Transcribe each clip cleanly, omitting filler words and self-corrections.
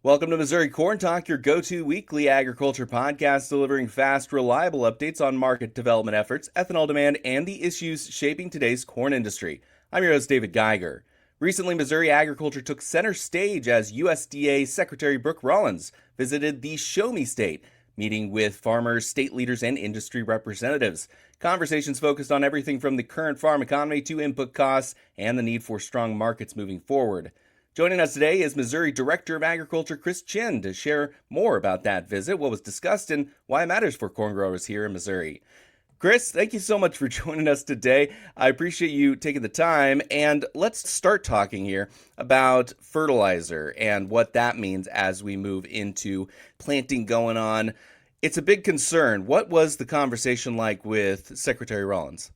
Welcome to Missouri Corn Talk, your go-to weekly agriculture podcast delivering fast, reliable updates on market development efforts, ethanol demand, and the issues shaping today's corn industry. I'm your host, David Geiger. Recently, Missouri agriculture took center stage as USDA Secretary Brooke Rollins visited the Show Me State, meeting with farmers, state leaders, and industry representatives. Conversations focused on everything from the current farm economy to input costs and the need for strong markets moving forward. Joining us today is Missouri Director of Agriculture Chinn to share more about that visit, what was discussed, and why it matters for corn growers here in Missouri. Chris, thank you so much for joining us today. I appreciate you taking the time, and let's start talking here about fertilizer and what that means as we move into planting going on. It's a big concern. What was the conversation like with Secretary Rollins?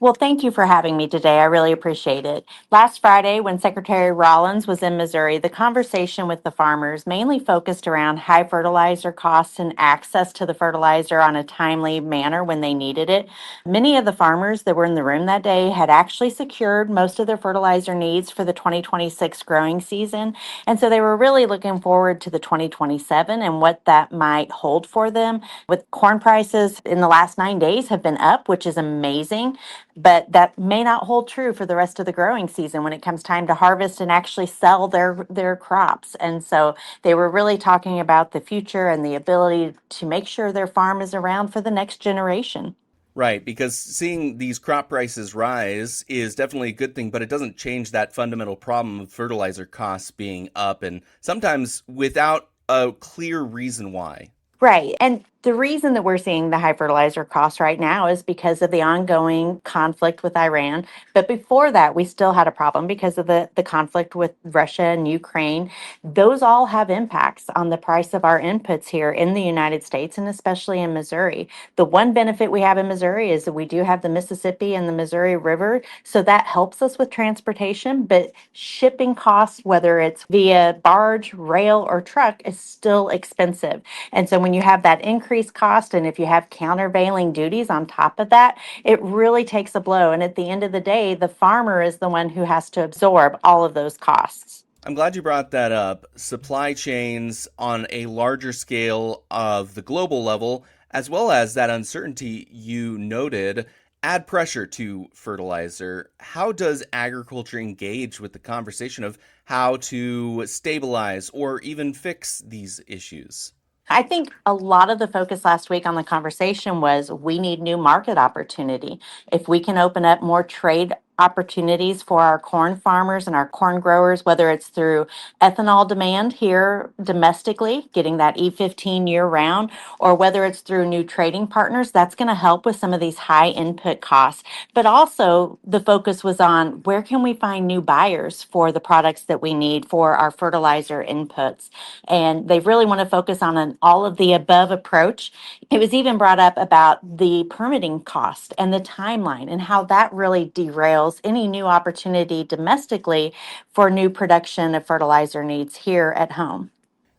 Well, thank you for having me today. I really appreciate it. Last Friday, when Secretary Rollins was in Missouri, the conversation with the farmers mainly focused around high fertilizer costs and access to the fertilizer on a timely manner when they needed it. Many of the farmers that were in the room that day had actually secured most of their fertilizer needs for the 2026 growing season. And so they were really looking forward to the 2027 and what that might hold for them. With corn prices in the last 9 days have been up, which is amazing. But that may not hold true for the rest of the growing season when it comes time to harvest and actually sell their crops. And so they were really talking about the future and the ability to make sure their farm is around for the next generation. Right, because seeing these crop prices rise is definitely a good thing, but it doesn't change that fundamental problem of fertilizer costs being up and sometimes without a clear reason why. Right. And the reason that we're seeing the high fertilizer costs right now is because of the ongoing conflict with Iran. But before that, we still had a problem because of the conflict with Russia and Ukraine. Those all have impacts on the price of our inputs here in the United States and especially in Missouri. The one benefit we have in Missouri is that we do have the Mississippi and the Missouri River. So that helps us with transportation, but shipping costs, whether it's via barge, rail, or truck, is still expensive. And so when you have that increased cost and if you have countervailing duties on top of that, it really takes a blow. And at the end of the day, the farmer is the one who has to absorb all of those costs. I'm glad you brought that up. Supply chains on a larger scale of the global level, as well as that uncertainty you noted, add pressure to fertilizer. How does agriculture engage with the conversation of how to stabilize or even fix these issues? I think a lot of the focus last week on the conversation was we need new market opportunity. If we can open up more trade opportunities for our corn farmers and our corn growers, whether it's through ethanol demand here domestically, getting that E15 year round, or whether it's through new trading partners, that's going to help with some of these high input costs. But also, the focus was on where can we find new buyers for the products that we need for our fertilizer inputs. And they really want to focus on an all of the above approach. It was even brought up about the permitting cost and the timeline and how that really derails any new opportunity domestically for new production of fertilizer needs here at home.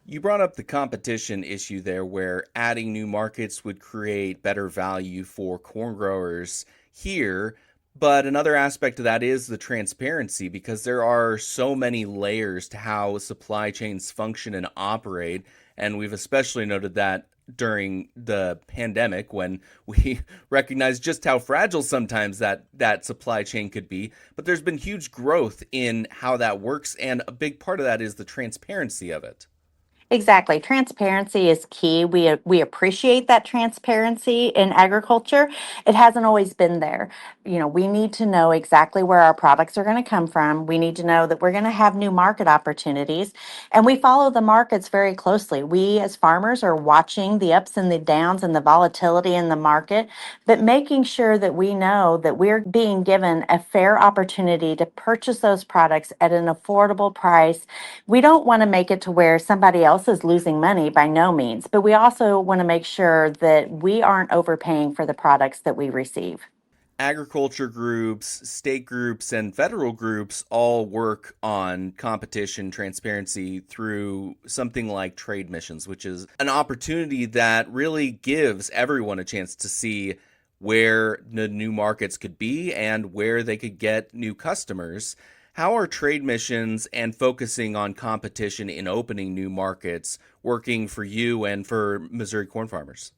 You brought up the competition issue there, where adding new markets would create better value for corn growers here. But another aspect of that is the transparency, because there are so many layers to how supply chains function and operate. And we've especially noted that during the pandemic when we recognized just how fragile sometimes that supply chain could be. But there's been huge growth in how that works. And a big part of that is the transparency of it. Exactly. Transparency is key. We appreciate that transparency in agriculture. It hasn't always been there. We need to know exactly where our products are going to come from. We need to know that we're going to have new market opportunities, and we follow the markets very closely. We as farmers are watching the ups and the downs and the volatility in the market, but making sure that we know that we're being given a fair opportunity to purchase those products at an affordable price. We don't want to make it to where somebody else is losing money, by no means, but we also want to make sure that we aren't overpaying for the products that we receive. Agriculture groups, state groups, and federal groups all work on competition transparency through something like trade missions, which is an opportunity that really gives everyone a chance to see where the new markets could be and where they could get new customers. How are trade missions and focusing on competition in opening new markets working for you and for Missouri corn farmers?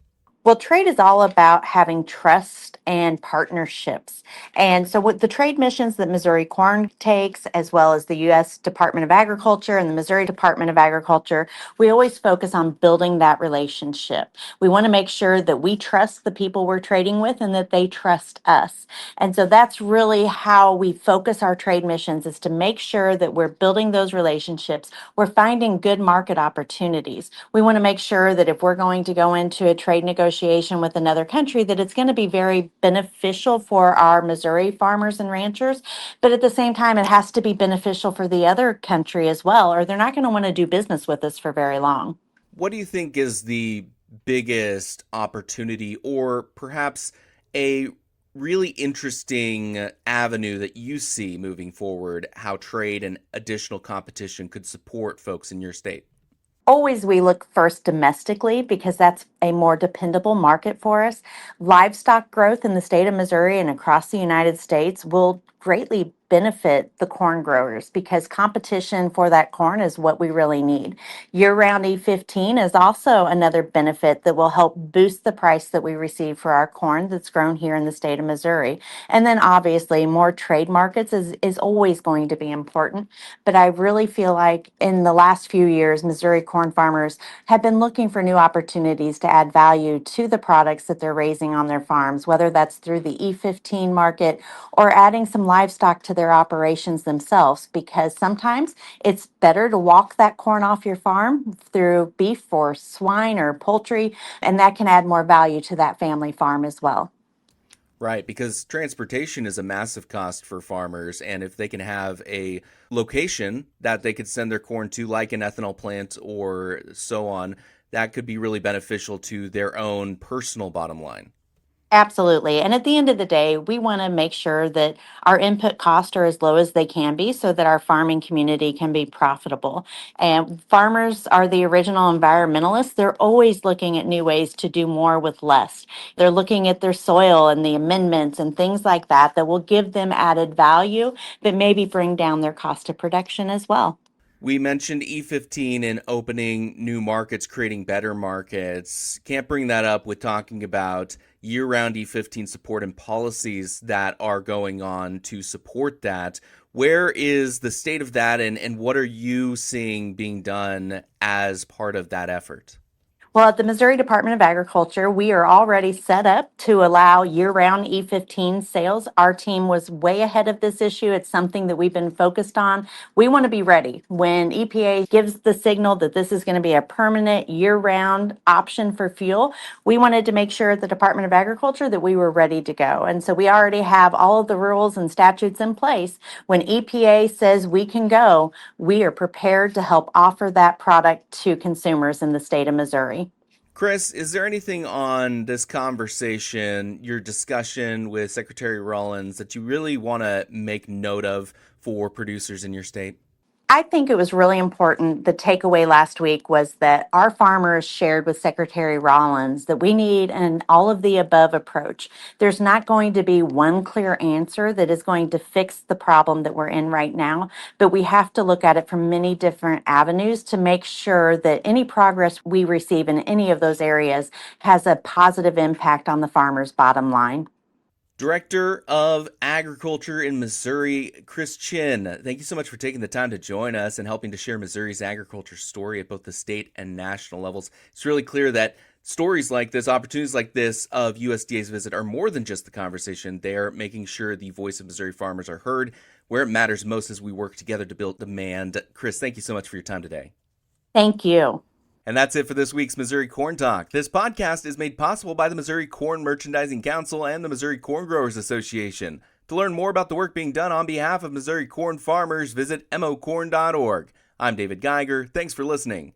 Well, trade is all about having trust and partnerships. And so, with the trade missions that Missouri Corn takes, as well as the U.S. Department of Agriculture and the Missouri Department of Agriculture, we always focus on building that relationship. We want to make sure that we trust the people we're trading with and that they trust us. And so, that's really how we focus our trade missions, is to make sure that we're building those relationships. We're finding good market opportunities. We want to make sure that if we're going to go into a trade negotiation with another country, that it's going to be very beneficial for our Missouri farmers and ranchers. But at the same time, it has to be beneficial for the other country as well, or they're not going to want to do business with us for very long. What do you think is the biggest opportunity, or perhaps a really interesting avenue that you see moving forward, how trade and additional competition could support folks in your state? Always we look first domestically because that's a more dependable market for us. Livestock growth in the state of Missouri and across the United States will greatly benefit the corn growers because competition for that corn is what we really need. Year-round E15 is also another benefit that will help boost the price that we receive for our corn that's grown here in the state of Missouri. And then obviously more trade markets is always going to be important. But I really feel like in the last few years, Missouri corn farmers have been looking for new opportunities to add value to the products that they're raising on their farms, whether that's through the E15 market or adding some livestock to their operations themselves, because sometimes it's better to walk that corn off your farm through beef or swine or poultry, and that can add more value to that family farm as well. Right, because transportation is a massive cost for farmers, and if they can have a location that they could send their corn to, like an ethanol plant or so on, that could be really beneficial to their own personal bottom line. Absolutely. And at the end of the day, we want to make sure that our input costs are as low as they can be so that our farming community can be profitable. And farmers are the original environmentalists. They're always looking at new ways to do more with less. They're looking at their soil and the amendments and things like that that will give them added value, but maybe bring down their cost of production as well. We mentioned E15 in opening new markets, creating better markets. Can't bring that up with talking about year-round E15 support and policies that are going on to support that. Where is the state of that, and what are you seeing being done as part of that effort? Well, at the Missouri Department of Agriculture, we are already set up to allow year-round E15 sales. Our team was way ahead of this issue. It's something that we've been focused on. We want to be ready when EPA gives the signal that this is going to be a permanent year-round option for fuel. We wanted to make sure at the Department of Agriculture that we were ready to go. And so we already have all of the rules and statutes in place. When EPA says we can go, we are prepared to help offer that product to consumers in the state of Missouri. Chris, is there anything on this conversation, your discussion with Secretary Rollins, that you really want to make note of for producers in your state? I think it was really important. The takeaway last week was that our farmers shared with Secretary Rollins that we need an all of the above approach. There's not going to be one clear answer that is going to fix the problem that we're in right now, but we have to look at it from many different avenues to make sure that any progress we receive in any of those areas has a positive impact on the farmer's bottom line. Director of Agriculture in Missouri, Chris Chinn. Thank you so much for taking the time to join us and helping to share Missouri's agriculture story at both the state and national levels. It's really clear that stories like this, opportunities like this of USDA's visit are more than just the conversation. They're making sure the voice of Missouri farmers are heard where it matters most as we work together to build demand. Chris, thank you so much for your time today. Thank you. And that's it for this week's Missouri Corn Talk. This podcast is made possible by the Missouri Corn Merchandising Council and the Missouri Corn Growers Association. To learn more about the work being done on behalf of Missouri corn farmers, visit mocorn.org. I'm David Geiger. Thanks for listening.